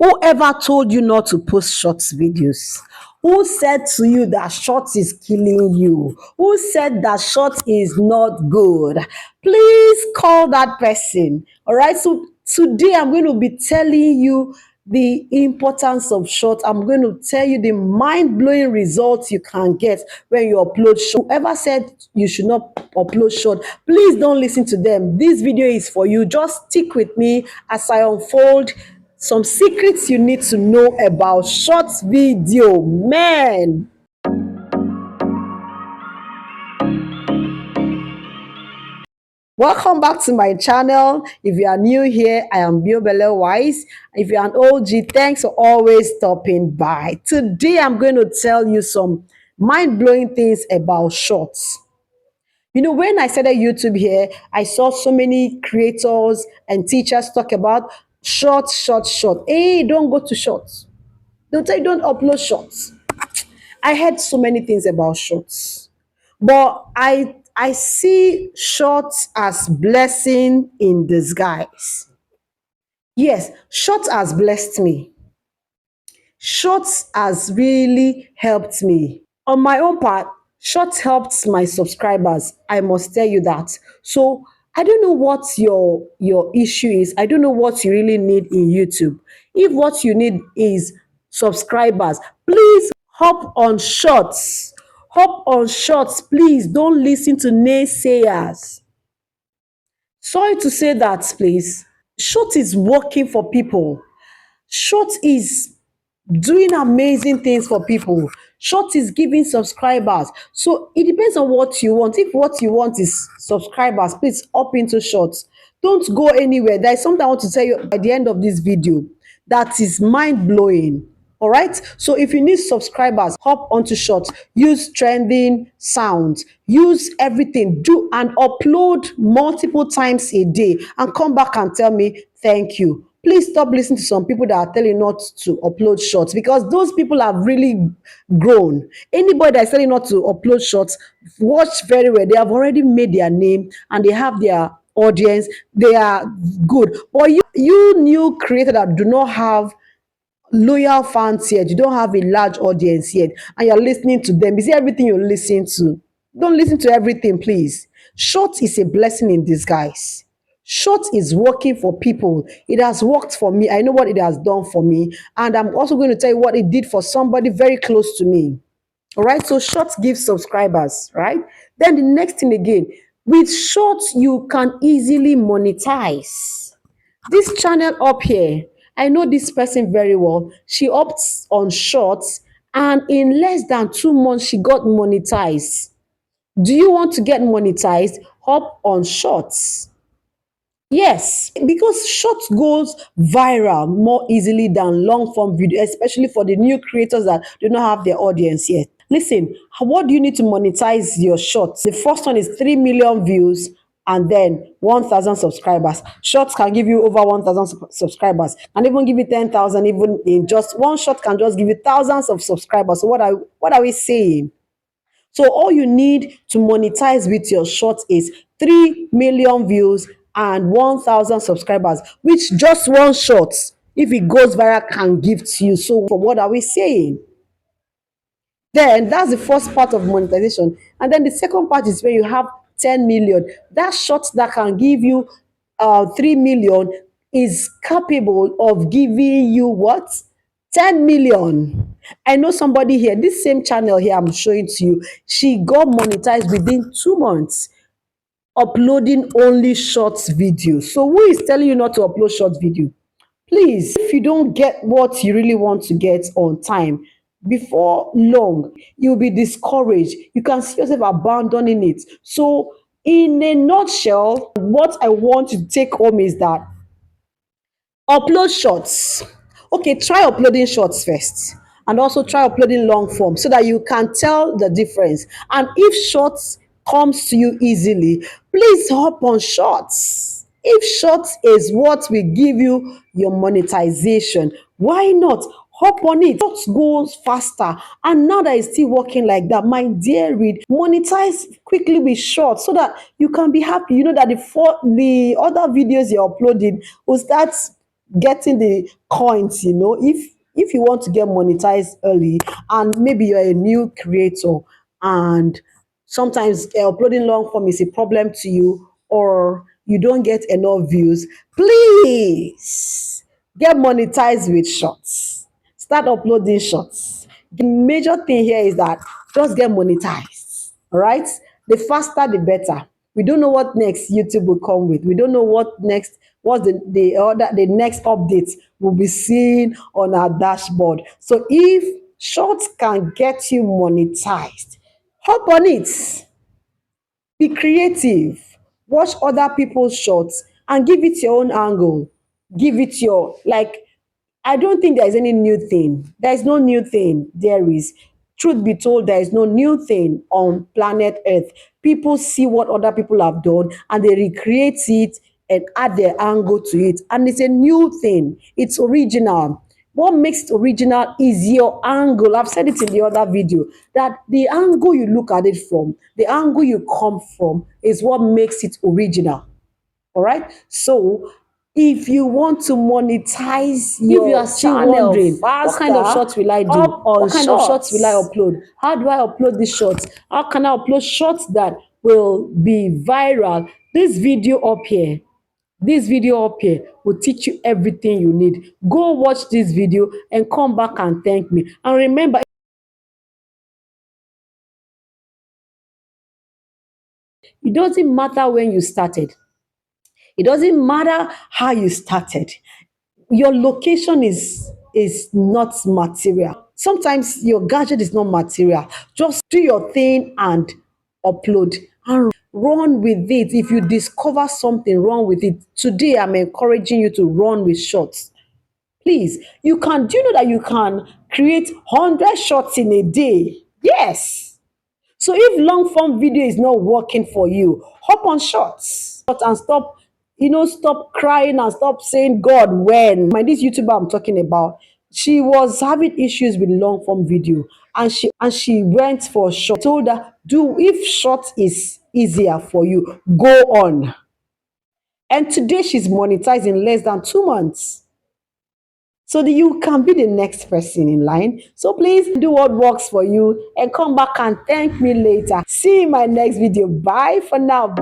Whoever told you not to post shorts videos? Who said to you that short is killing you? Who said that short is not good? Please call that person. All right. So today I'm going to be telling you the importance of short. I'm going to tell you the mind-blowing results you can get when you upload short. Whoever said you should not upload short, please don't listen to them. This video is for you. Just stick with me as I unfold some secrets you need to know about short video. Man, welcome back to my channel. If you are new here, I am Biobele Wise. If you're an OG, thanks for always stopping by. Today, I'm going to tell you some mind-blowing things about shorts. You know, when I started YouTube here, I saw so many creators and teachers talk about short, short, short. Hey, don't go to shorts. They'll tell you don't upload shorts. I heard so many things about shorts, but I see shorts as blessing in disguise. Yes, shorts has blessed me. Shorts has really helped me. On my own part, shorts helped my subscribers. I must tell you that. So I don't know what your issue is. I don't know what you really need in YouTube. If what you need is subscribers, please hop on shorts. Hop on shorts, please. Don't listen to naysayers. Sorry to say that, please. Short is working for people. Short is doing amazing things for people. Short is giving subscribers. So it depends on what you want. If what you want is subscribers, please up into shorts. Don't go anywhere. There is something I want to tell you at the end of this video that is mind-blowing. All right. So if you need subscribers, hop onto shorts, use trending sounds, use everything, do and upload multiple times a day and come back and tell me thank you. Please stop listening to some people that are telling you not to upload shorts, because those people have really grown. Anybody that is telling you not to upload shorts, watch very well. They have already made their name and they have their audience. They are good. But you new creator that do not have loyal fans yet, you don't have a large audience yet, and you're listening to them, is it everything you listen to? Don't listen to everything, please. Short is a blessing in disguise. Short is working for people. It has worked for me. I know what it has done for me, and I'm also going to tell you what it did for somebody very close to me. All right, so short gives subscribers, right? Then the next thing again, with shorts you can easily monetize. This channel up here, I know this person very well. She opts on shorts and in less than 2 months she got monetized. Do you want to get monetized? Hop on shorts. Yes, because short goes viral more easily than long form video, especially for the new creators that do not have their audience yet. Listen, what do you need to monetize your shorts? The first one is 3 million views and then 1,000 subscribers. Shorts can give you over 1,000 subscribers, and even give you 10,000. Even in just one short can just give you thousands of subscribers. So what are we saying? So all you need to monetize with your short is 3 million views and 1,000 subscribers, which just one shot, if it goes viral, can give to you. So what are we saying? Then that's the first part of monetization. And then the second part is where you have 10 million. That short that can give you 3 million is capable of giving you what? 10 million. I know somebody here, this same channel here I'm showing to you, she got monetized within 2 months, uploading only short videos. So who is telling you not to upload short video? Please, if you don't get what you really want to get on time, before long, you'll be discouraged. You can see yourself abandoning it. So, in a nutshell, what I want you to take home is that upload shorts. Okay, try uploading shorts first. And also try uploading long form so that you can tell the difference. And if shorts comes to you easily, please hop on shorts. If shorts is what will give you your monetization, why not? Hop on it. Shorts goes faster. And now that it's still working like that, my dear read, monetize quickly with shorts so that you can be happy. You know that the other videos you're uploading will start getting the coins, if you want to get monetized early, and maybe you're a new creator, and sometimes uploading long form is a problem to you, or you don't get enough views, please get monetized with shorts. Start uploading shorts. The major thing here is that just get monetized. All right, the faster the better. We don't know what next YouTube will come with. We don't know what's the next update we'll be seeing on our dashboard. So if shorts can get you monetized, hop on it. Be creative. Watch other people's shots and give it your own angle. Give it your, like, I don't think there is any new thing. There is no new thing. There is. Truth be told, there is no new thing on planet Earth. People see what other people have done and they recreate it and add their angle to it. And it's a new thing. It's original. What makes it original is your angle. I've said it in the other video that the angle you look at it from, the angle you come from, is what makes it original. All right. So if you want to monetize your If you are still channel wondering, faster, what kind of shots will I do? up on What kind of shots will I shorts. upload? How do I upload these shots? How can I upload shots that will be viral? This video up here will teach you everything you need. Go watch this video and come back and thank me. And remember, it doesn't matter when you started. It doesn't matter how you started. Your location is not material. Sometimes your gadget is not material. Just do your thing and upload and run with it. If you discover something wrong with it, today I'm encouraging you to run with shorts. Please, do you know that you can create 100 shots in a day? Yes. So if long form video is not working for you, hop on shorts and stop crying and stop saying, God, when? This YouTuber I'm talking about, she was having issues with long form video, and she went for short. I told her, do if short is easier for you, go on. And today she's monetized in less than 2 months. So that you can be the next person in line. So please do what works for you and come back and thank me later. See you in my next video. Bye for now.